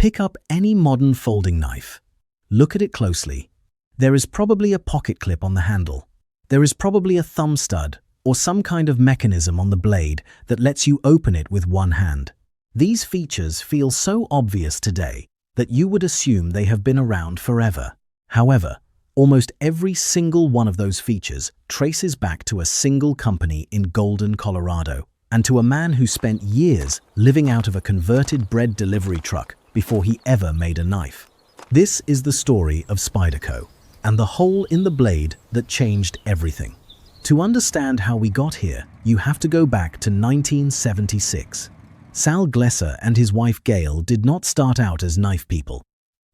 Pick up any modern folding knife. Look at it closely. There is probably a pocket clip on the handle. There is probably a thumb stud or some kind of mechanism on the blade that lets you open it with one hand. These features feel so obvious today that you would assume they have been around forever. However, almost every single one of those features traces back to a single company in Golden, Colorado, and to a man who spent years living out of a converted bread delivery truck before he ever made a knife. This is the story of Spyderco and the hole in the blade that changed everything. To understand how we got here, you have to go back to 1976. Sal Glesser and his wife Gail did not start out as knife people.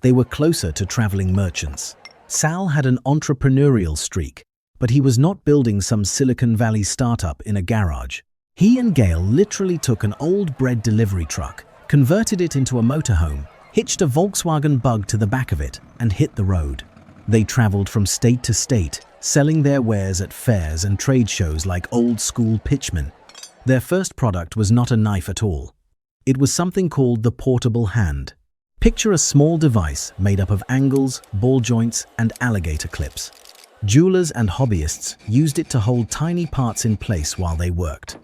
They were closer to traveling merchants. Sal had an entrepreneurial streak, but he was not building some Silicon Valley startup in a garage. He and Gail literally took an old bread delivery truck, converted it into a motorhome, hitched a Volkswagen Bug to the back of it, and hit the road. They traveled from state to state, selling their wares at fairs and trade shows like old-school pitchmen. Their first product was not a knife at all. It was something called the portable hand. Picture a small device made up of angles, ball joints, and alligator clips. Jewelers and hobbyists used it to hold tiny parts in place while they worked.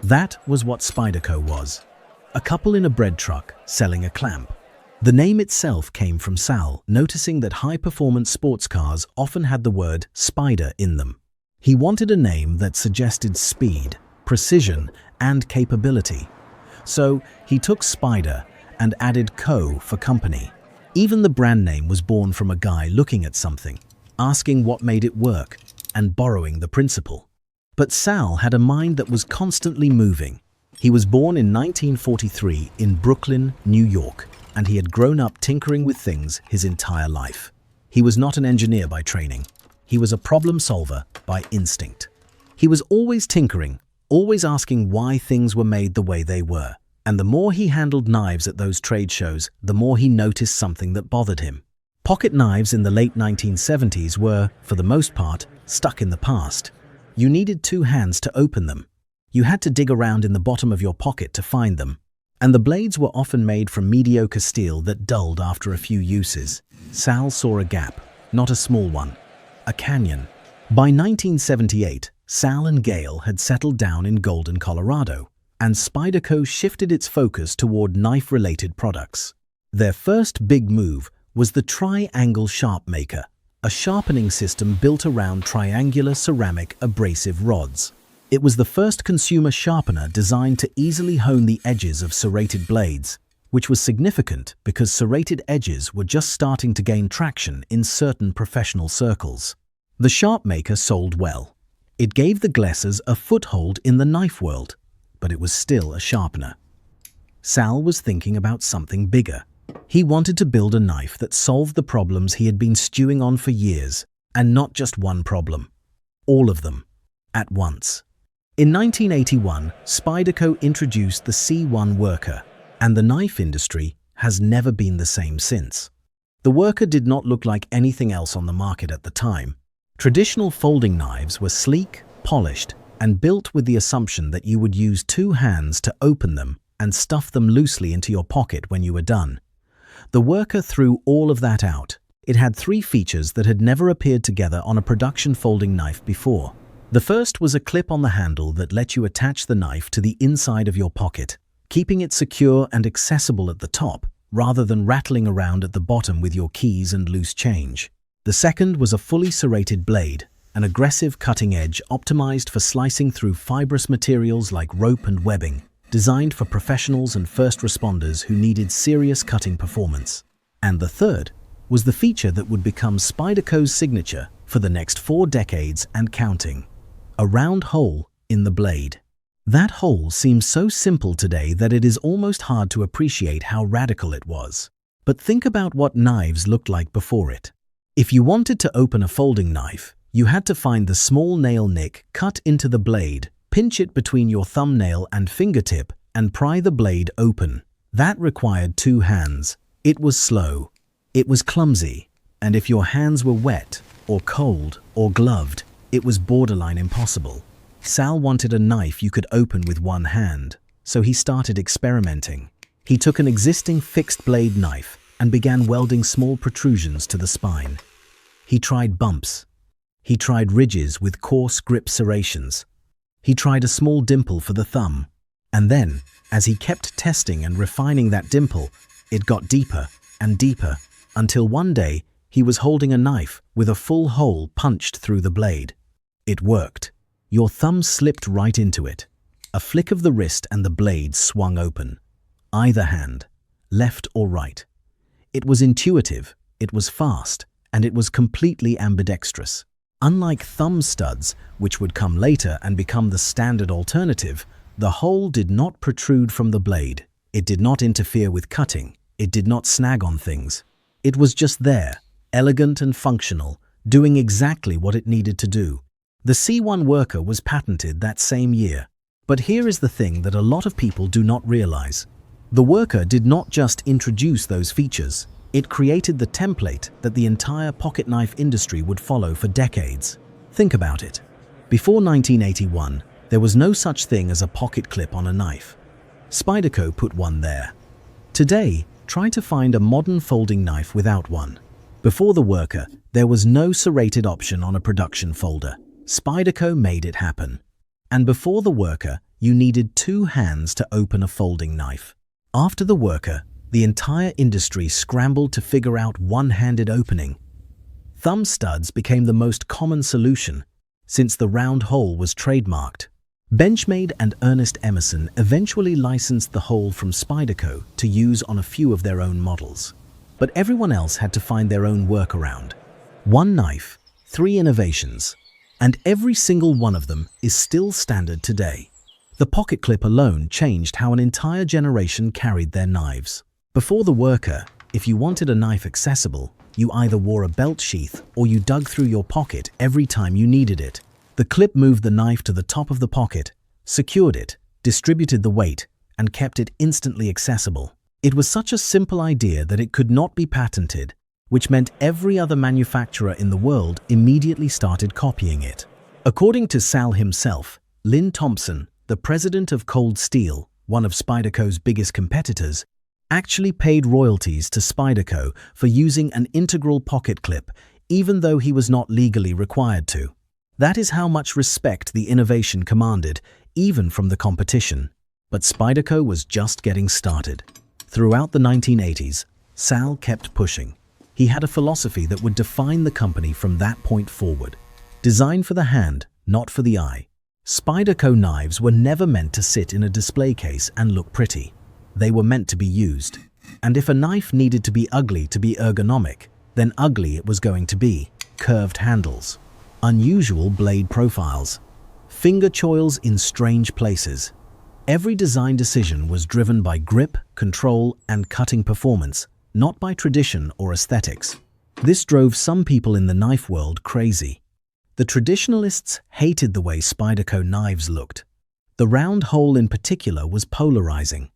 That was what Spyderco was. A couple in a bread truck selling a clamp. The name itself came from Sal noticing that high-performance sports cars often had the word Spyder in them. He wanted a name that suggested speed, precision, and capability. So he took Spyder and added Co for company. Even the brand name was born from a guy looking at something, asking what made it work, and borrowing the principle. But Sal had a mind that was constantly moving. He was born in 1943 in Brooklyn, New York, and he had grown up tinkering with things his entire life. He was not an engineer by training. He was a problem solver by instinct. He was always tinkering, always asking why things were made the way they were. And the more he handled knives at those trade shows, the more he noticed something that bothered him. Pocket knives in the late 1970s were, for the most part, stuck in the past. You needed two hands to open them. You had to dig around in the bottom of your pocket to find them. And the blades were often made from mediocre steel that dulled after a few uses. Sal saw a gap, not a small one, a canyon. By 1978, Sal and Gail had settled down in Golden, Colorado, and Spyderco shifted its focus toward knife-related products. Their first big move was the Triangle Sharpmaker, a sharpening system built around triangular ceramic abrasive rods. It was the first consumer sharpener designed to easily hone the edges of serrated blades, which was significant because serrated edges were just starting to gain traction in certain professional circles. The Sharpmaker sold well. It gave the Glessers a foothold in the knife world, but it was still a sharpener. Sal was thinking about something bigger. He wanted to build a knife that solved the problems he had been stewing on for years, and not just one problem. All of them, at once. In 1981, Spyderco introduced the C1 Worker, and the knife industry has never been the same since. The Worker did not look like anything else on the market at the time. Traditional folding knives were sleek, polished, and built with the assumption that you would use two hands to open them and stuff them loosely into your pocket when you were done. The Worker threw all of that out. It had three features that had never appeared together on a production folding knife before. The first was a clip on the handle that let you attach the knife to the inside of your pocket, keeping it secure and accessible at the top, rather than rattling around at the bottom with your keys and loose change. The second was a fully serrated blade, an aggressive cutting edge optimized for slicing through fibrous materials like rope and webbing, designed for professionals and first responders who needed serious cutting performance. And the third was the feature that would become Spyderco's signature for the next 4 decades and counting. A round hole in the blade. That hole seems so simple today that it is almost hard to appreciate how radical it was. But think about what knives looked like before it. If you wanted to open a folding knife, you had to find the small nail nick cut into the blade, pinch it between your thumbnail and fingertip, and pry the blade open. That required two hands. It was slow. It was clumsy. And if your hands were wet, or cold, or gloved, it was borderline impossible. Sal wanted a knife you could open with one hand, so he started experimenting. He took an existing fixed-blade knife and began welding small protrusions to the spine. He tried bumps. He tried ridges with coarse grip serrations. He tried a small dimple for the thumb. And then, as he kept testing and refining that dimple, it got deeper and deeper, until one day he was holding a knife with a full hole punched through the blade. It worked. Your thumb slipped right into it. A flick of the wrist and the blade swung open. Either hand, left or right. It was intuitive, it was fast, and it was completely ambidextrous. Unlike thumb studs, which would come later and become the standard alternative, the hole did not protrude from the blade. It did not interfere with cutting. It did not snag on things. It was just there, elegant and functional, doing exactly what it needed to do. The C1 Worker was patented that same year. But here is the thing that a lot of people do not realize. The Worker did not just introduce those features. It created the template that the entire pocket knife industry would follow for decades. Think about it. Before 1981, there was no such thing as a pocket clip on a knife. Spyderco put one there. Today, try to find a modern folding knife without one. Before the Worker, there was no serrated option on a production folder. Spyderco made it happen. And before the Worker, you needed 2 hands to open a folding knife. After the Worker, the entire industry scrambled to figure out one-handed opening. Thumb studs became the most common solution, since the round hole was trademarked. Benchmade and Ernest Emerson eventually licensed the hole from Spyderco to use on a few of their own models. But everyone else had to find their own workaround. 1 knife, 3 innovations, and every single one of them is still standard today. The pocket clip alone changed how an entire generation carried their knives. Before the Worker, if you wanted a knife accessible, you either wore a belt sheath or you dug through your pocket every time you needed it. The clip moved the knife to the top of the pocket, secured it, distributed the weight, and kept it instantly accessible. It was such a simple idea that it could not be patented, which meant every other manufacturer in the world immediately started copying it. According to Sal himself, Lynn Thompson, the president of Cold Steel, one of Spyderco's biggest competitors, actually paid royalties to Spyderco for using an integral pocket clip, even though he was not legally required to. That is how much respect the innovation commanded, even from the competition. But Spyderco was just getting started. Throughout the 1980s, Sal kept pushing. He had a philosophy that would define the company from that point forward. Design for the hand, not for the eye. Spyderco knives were never meant to sit in a display case and look pretty. They were meant to be used. And if a knife needed to be ugly to be ergonomic, then ugly it was going to be. Curved handles, unusual blade profiles, finger choils in strange places. Every design decision was driven by grip, control, and cutting performance, not by tradition or aesthetics. This drove some people in the knife world crazy. The traditionalists hated the way Spyderco knives looked. The round hole in particular was polarizing.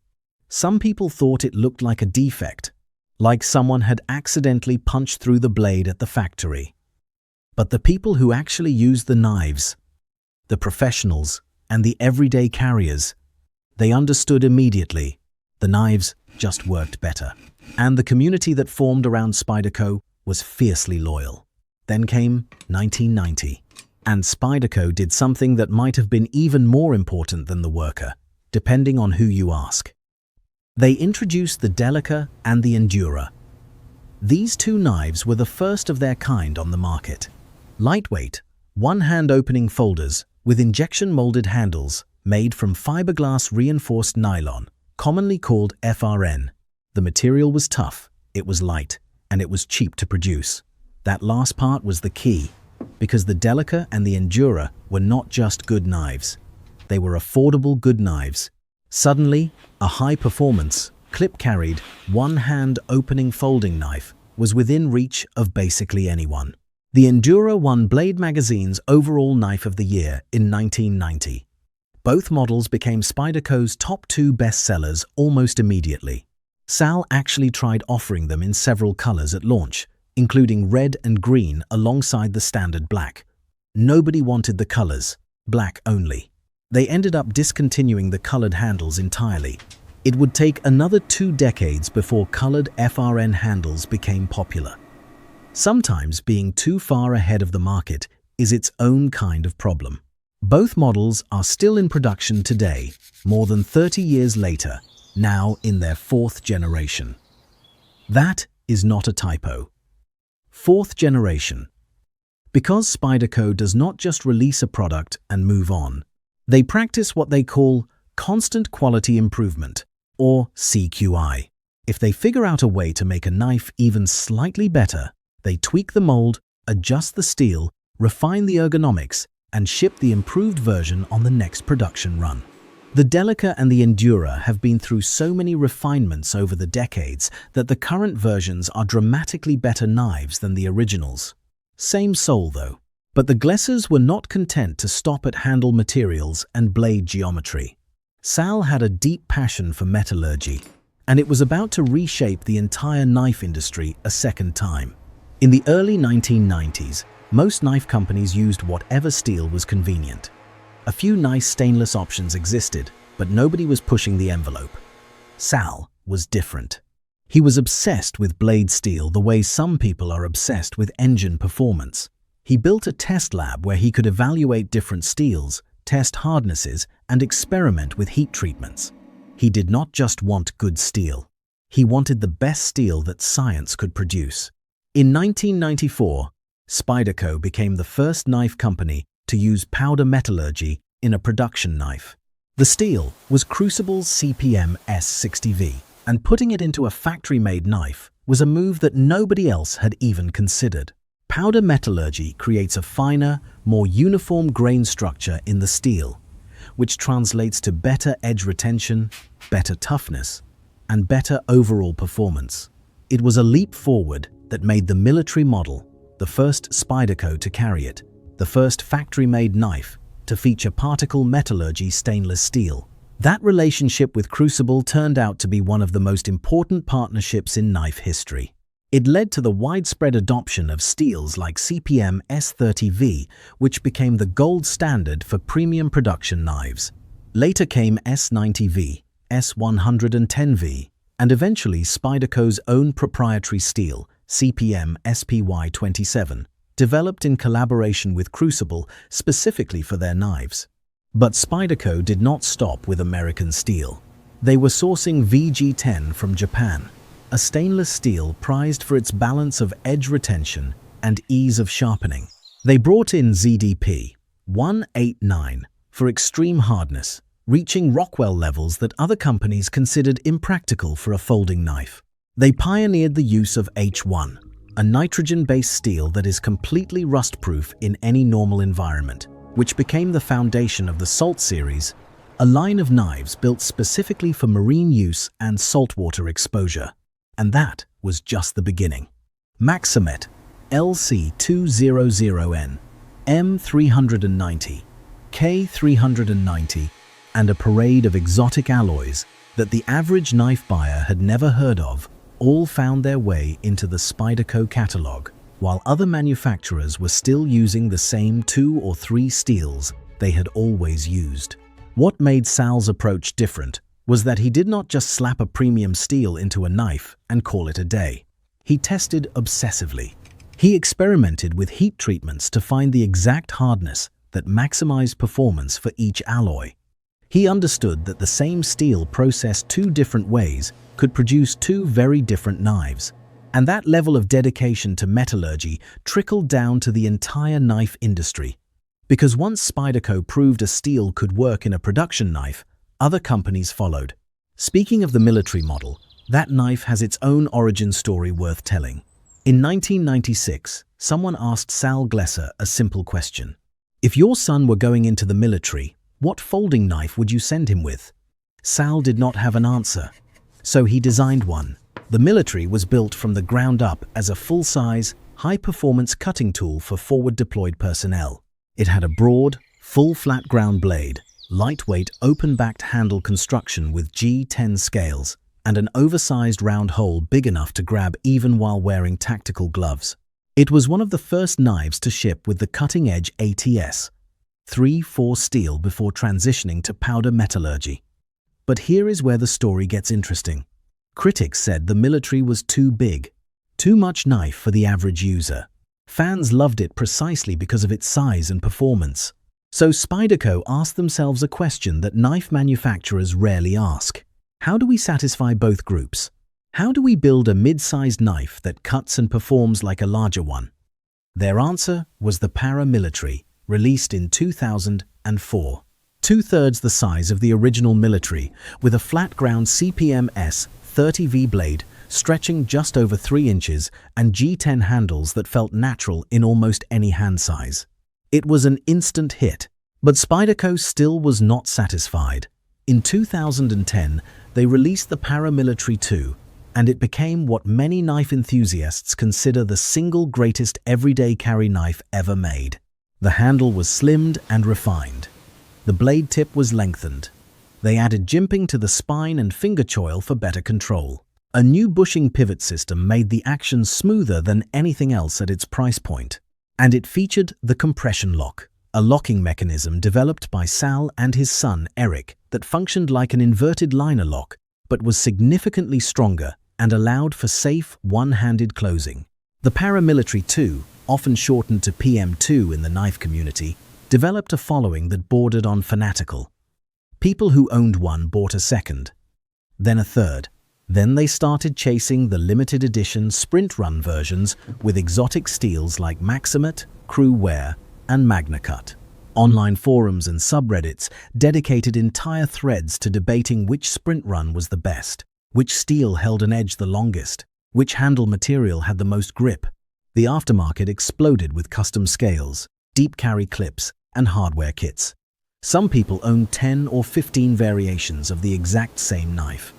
Some people thought it looked like a defect, like someone had accidentally punched through the blade at the factory. But the people who actually used the knives, the professionals and the everyday carriers, they understood immediately. The knives just worked better. And the community that formed around Spyderco was fiercely loyal. Then came 1990, and Spyderco did something that might have been even more important than the Worker, depending on who you ask. They introduced the Delica and the Endura. These 2 knives were the first of their kind on the market. Lightweight, one-hand opening folders with injection-molded handles made from fiberglass reinforced nylon, commonly called FRN. The material was tough, it was light, and it was cheap to produce. That last part was the key, because the Delica and the Endura were not just good knives. They were affordable good knives. Suddenly, a high-performance, clip-carried, one-hand opening folding knife was within reach of basically anyone. The Endura won Blade Magazine's overall Knife of the Year in 1990. Both models became Spyderco's top 2 bestsellers almost immediately. Sal actually tried offering them in several colors at launch, including red and green alongside the standard black. Nobody wanted the colors, black only. They ended up discontinuing the colored handles entirely. It would take another 2 decades before colored FRN handles became popular. Sometimes being too far ahead of the market is its own kind of problem. Both models are still in production today, more than 30 years later, now in their 4th generation. That is not a typo. 4th generation. Because Spyderco does not just release a product and move on, they practice what they call constant quality improvement, or CQI. If they figure out a way to make a knife even slightly better, they tweak the mold, adjust the steel, refine the ergonomics, and ship the improved version on the next production run. The Delica and the Endura have been through so many refinements over the decades that the current versions are dramatically better knives than the originals. Same sole though. But the Glessers were not content to stop at handle materials and blade geometry. Sal had a deep passion for metallurgy, and it was about to reshape the entire knife industry a second time. In the early 1990s, most knife companies used whatever steel was convenient. A few nice stainless options existed, but nobody was pushing the envelope. Sal was different. He was obsessed with blade steel the way some people are obsessed with engine performance. He built a test lab where he could evaluate different steels, test hardnesses, and experiment with heat treatments. He did not just want good steel. He wanted the best steel that science could produce. In 1994, Spyderco became the first knife company to use powder metallurgy in a production knife. The steel was Crucible's CPM S60V, and putting it into a factory-made knife was a move that nobody else had even considered. Powder metallurgy creates a finer, more uniform grain structure in the steel, which translates to better edge retention, better toughness, and better overall performance. It was a leap forward that made the military model the first Spyderco to carry it, the first factory-made knife to feature particle metallurgy stainless steel. That relationship with Crucible turned out to be one of the most important partnerships in knife history. It led to the widespread adoption of steels like CPM S30V, which became the gold standard for premium production knives. Later came S90V, S110V, and eventually Spyderco's own proprietary steel, CPM SPY27, developed in collaboration with Crucible specifically for their knives. But Spyderco did not stop with American steel. They were sourcing VG10 from Japan, a stainless steel prized for its balance of edge retention and ease of sharpening. They brought in ZDP 189 for extreme hardness, reaching Rockwell levels that other companies considered impractical for a folding knife. They pioneered the use of H1, a nitrogen-based steel that is completely rust-proof in any normal environment, which became the foundation of the Salt series, a line of knives built specifically for marine use and saltwater exposure. And that was just the beginning. Maximet LC200N, M390, K390, and a parade of exotic alloys that the average knife buyer had never heard of all found their way into the Spyderco catalog, while other manufacturers were still using the same 2 or 3 steels they had always used. What made Sal's approach different was that he did not just slap a premium steel into a knife and call it a day. He tested obsessively. He experimented with heat treatments to find the exact hardness that maximized performance for each alloy. He understood that the same steel processed 2 different ways could produce 2 very different knives. And that level of dedication to metallurgy trickled down to the entire knife industry. Because once Spyderco proved a steel could work in a production knife, other companies followed. Speaking of the military model, that knife has its own origin story worth telling. In 1996, someone asked Sal Glesser a simple question. If your son were going into the military, what folding knife would you send him with? Sal did not have an answer, so he designed one. The military was built from the ground up as a full-size, high-performance cutting tool for forward-deployed personnel. It had a broad, full flat ground blade, lightweight open-backed handle construction with G10 scales, and an oversized round hole big enough to grab even while wearing tactical gloves. It was one of the first knives to ship with the cutting-edge ATS 3-4 steel before transitioning to powder metallurgy. But here is where the story gets interesting. Critics said the military was too big, too much knife for the average user. Fans loved it precisely because of its size and performance. So Spyderco asked themselves a question that knife manufacturers rarely ask. How do we satisfy both groups? How do we build a mid-sized knife that cuts and performs like a larger one? Their answer was the paramilitary, released in 2004. Two-thirds the size of the original military, with a flat-ground CPM S30V blade stretching just over 3 inches and G10 handles that felt natural in almost any hand size. It was an instant hit, but Spyderco still was not satisfied. In 2010, they released the Paramilitary 2, and it became what many knife enthusiasts consider the single greatest everyday carry knife ever made. The handle was slimmed and refined. The blade tip was lengthened. They added jimping to the spine and finger choil for better control. A new bushing pivot system made the action smoother than anything else at its price point. And it featured the compression lock, a locking mechanism developed by Sal and his son Eric that functioned like an inverted liner lock but was significantly stronger and allowed for safe one-handed closing. The Paramilitary 2, often shortened to PM2 in the knife community, developed a following that bordered on fanatical. People who owned one bought a second, then a third. Then they started chasing the limited edition sprint run versions with exotic steels like Maximat, Crew Wear, and MagnaCut. Online forums and subreddits dedicated entire threads to debating which sprint run was the best, which steel held an edge the longest, which handle material had the most grip. The aftermarket exploded with custom scales, deep carry clips, and hardware kits. Some people owned 10 or 15 variations of the exact same knife.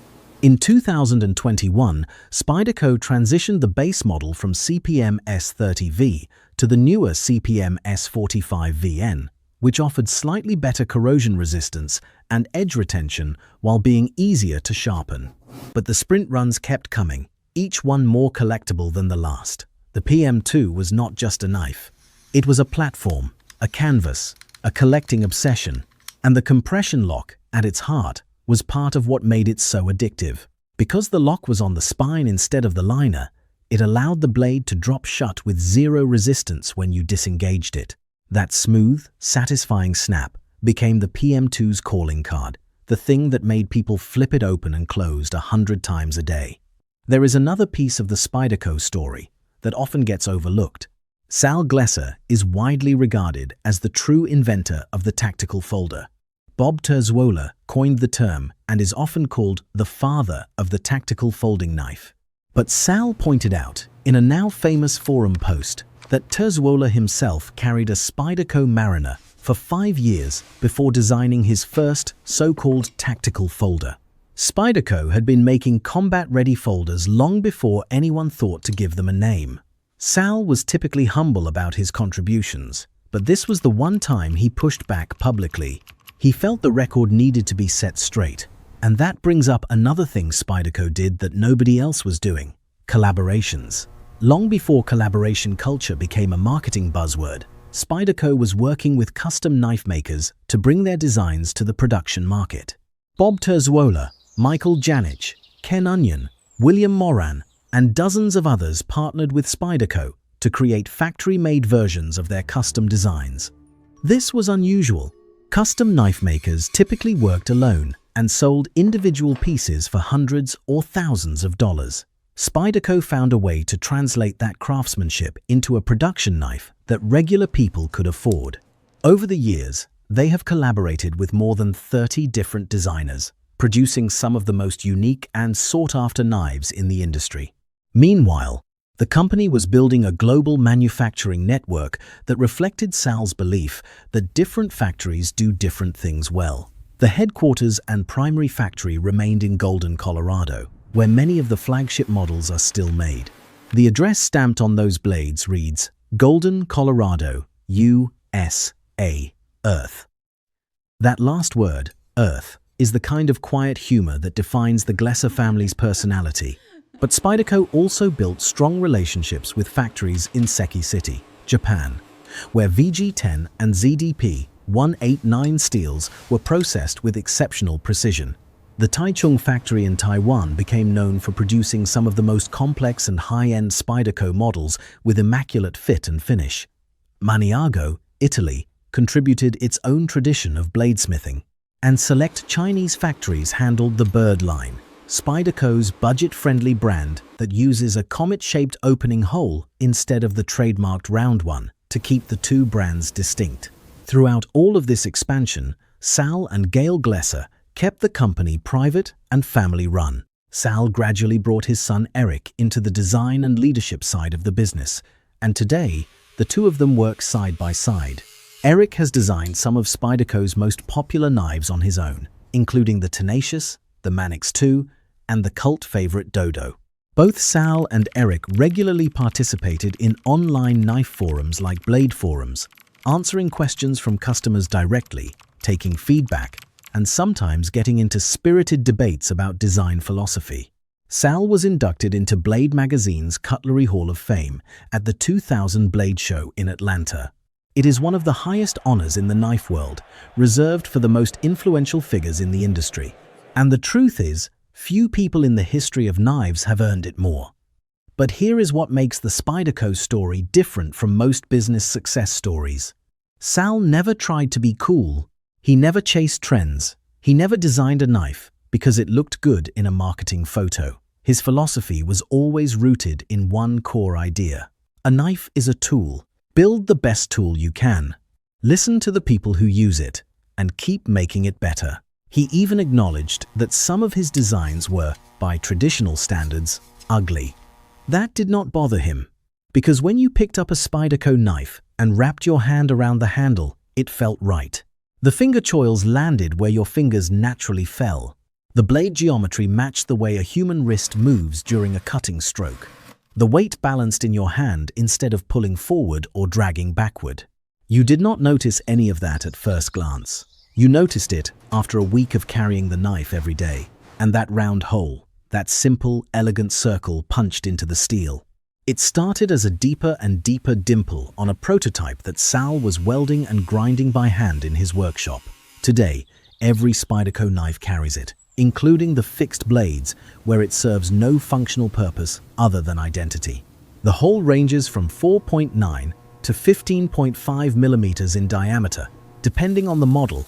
In 2021, Spyderco transitioned the base model from CPM S30V to the newer CPM S45VN, which offered slightly better corrosion resistance and edge retention while being easier to sharpen. But the sprint runs kept coming, each one more collectible than the last. The PM2 was not just a knife. It was a platform, a canvas, a collecting obsession, and the compression lock, at its heart, was part of what made it so addictive. Because the lock was on the spine instead of the liner, it allowed the blade to drop shut with zero resistance when you disengaged it. That smooth, satisfying snap became the PM2's calling card, the thing that made people flip it open and closed 100 times a day. There is another piece of the Spyderco story that often gets overlooked. Sal Glesser is widely regarded as the true inventor of the tactical folder. Bob Terzuola coined the term and is often called the father of the tactical folding knife. But Sal pointed out in a now famous forum post that Terzuola himself carried a Spyderco Mariner for 5 years before designing his first so-called tactical folder. Spyderco had been making combat-ready folders long before anyone thought to give them a name. Sal was typically humble about his contributions, but this was the one time he pushed back publicly. He felt the record needed to be set straight, and that brings up another thing Spyderco did that nobody else was doing: collaborations. Long before collaboration culture became a marketing buzzword, Spyderco was working with custom knife makers to bring their designs to the production market. Bob Terzuola, Michael Janich, Ken Onion, William Moran, and dozens of others partnered with Spyderco to create factory-made versions of their custom designs. This was unusual. Custom knife makers typically worked alone and sold individual pieces for hundreds or thousands of dollars. Spyderco found a way to translate that craftsmanship into a production knife that regular people could afford. Over the years, they have collaborated with more than 30 different designers, producing some of the most unique and sought-after knives in the industry. Meanwhile, the company was building a global manufacturing network that reflected Sal's belief that different factories do different things well. The headquarters and primary factory remained in Golden, Colorado, where many of the flagship models are still made. The address stamped on those blades reads, Golden, Colorado, USA, Earth. That last word, Earth, is the kind of quiet humor that defines the Glesser family's personality. But Spyderco also built strong relationships with factories in Seki City, Japan, where VG10 and ZDP 189 steels were processed with exceptional precision. The Taichung factory in Taiwan became known for producing some of the most complex and high-end Spyderco models with immaculate fit and finish. Maniago, Italy, contributed its own tradition of bladesmithing, and select Chinese factories handled the Bird line, Spyderco's budget-friendly brand that uses a comet-shaped opening hole instead of the trademarked round one to keep the two brands distinct. Throughout all of this expansion, Sal and Sal Glesser kept the company private and family-run. Sal gradually brought his son Eric into the design and leadership side of the business, and today, the two of them work side by side. Eric has designed some of Spyderco's most popular knives on his own, including the Tenacious, the Manix II, and the cult favorite Dodo. Both Sal and Eric regularly participated in online knife forums like Blade Forums, answering questions from customers directly, taking feedback, and sometimes getting into spirited debates about design philosophy. Sal was inducted into Blade Magazine's Cutlery Hall of Fame at the 2000 Blade Show in Atlanta. It is one of the highest honors in the knife world, reserved for the most influential figures in the industry. And the truth is, few people in the history of knives have earned it more. But here is what makes the Spyderco story different from most business success stories. Sal never tried to be cool. He never chased trends. He never designed a knife because it looked good in a marketing photo. His philosophy was always rooted in one core idea. A knife is a tool. Build the best tool you can. Listen to the people who use it, and keep making it better. He even acknowledged that some of his designs were, by traditional standards, ugly. That did not bother him, because when you picked up a Spyderco knife and wrapped your hand around the handle, it felt right. The finger choils landed where your fingers naturally fell. The blade geometry matched the way a human wrist moves during a cutting stroke. The weight balanced in your hand instead of pulling forward or dragging backward. You did not notice any of that at first glance. You noticed it after a week of carrying the knife every day, and that round hole, that simple, elegant circle punched into the steel. It started as a deeper and deeper dimple on a prototype that Sal was welding and grinding by hand in his workshop. Today, every Spyderco knife carries it, including the fixed blades, where it serves no functional purpose other than identity. The hole ranges from 4.9 to 15.5 millimeters in diameter, depending on the model,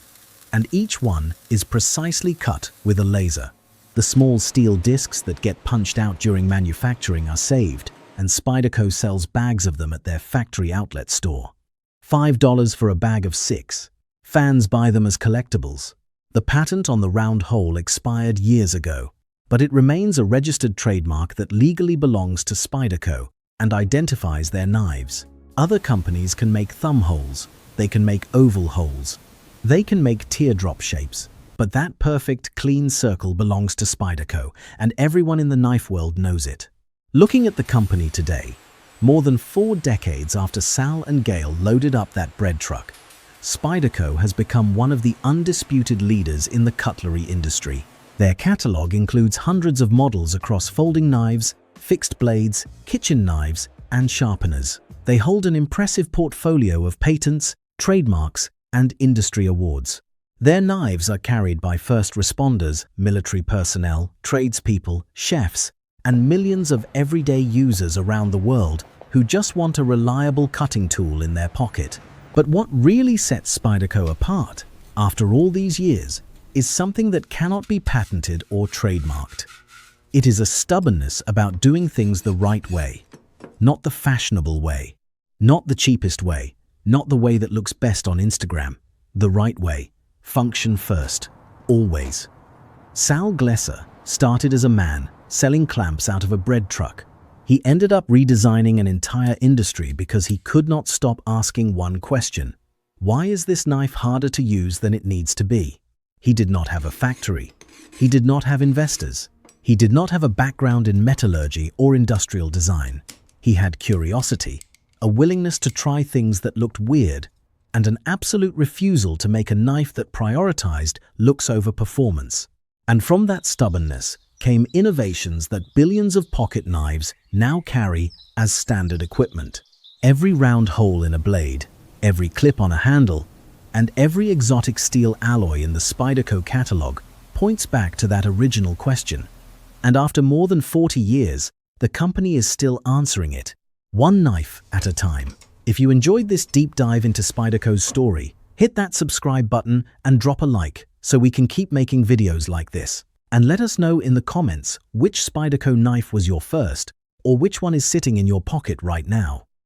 and each one is precisely cut with a laser. The small steel discs that get punched out during manufacturing are saved, and Spyderco sells bags of them at their factory outlet store. $5 for a bag of 6. Fans buy them as collectibles. The patent on the round hole expired years ago, but it remains a registered trademark that legally belongs to Spyderco and identifies their knives. Other companies can make thumb holes, they can make oval holes, they can make teardrop shapes, but that perfect, clean circle belongs to Spyderco, and everyone in the knife world knows it. Looking at the company today, more than 4 decades after Sal and Gail loaded up that bread truck, Spyderco has become one of the undisputed leaders in the cutlery industry. Their catalog includes hundreds of models across folding knives, fixed blades, kitchen knives, and sharpeners. They hold an impressive portfolio of patents, trademarks, and industry awards. Their knives are carried by first responders, military personnel, tradespeople, chefs, and millions of everyday users around the world who just want a reliable cutting tool in their pocket. But what really sets Spyderco apart, after all these years, is something that cannot be patented or trademarked. It is a stubbornness about doing things the right way, not the fashionable way, not the cheapest way, not the way that looks best on Instagram, the right way, function first, always. Sal Glesser started as a man selling clamps out of a bread truck. He ended up redesigning an entire industry because he could not stop asking one question. Why is this knife harder to use than it needs to be? He did not have a factory. He did not have investors. He did not have a background in metallurgy or industrial design. He had curiosity, a willingness to try things that looked weird, and an absolute refusal to make a knife that prioritized looks over performance. And from that stubbornness came innovations that billions of pocket knives now carry as standard equipment. Every round hole in a blade, every clip on a handle, and every exotic steel alloy in the Spyderco catalog points back to that original question. And after more than 40 years, the company is still answering it, one knife at a time. If you enjoyed this deep dive into Spyderco's story, hit that subscribe button and drop a like so we can keep making videos like this. And let us know in the comments which Spyderco knife was your first, or which one is sitting in your pocket right now.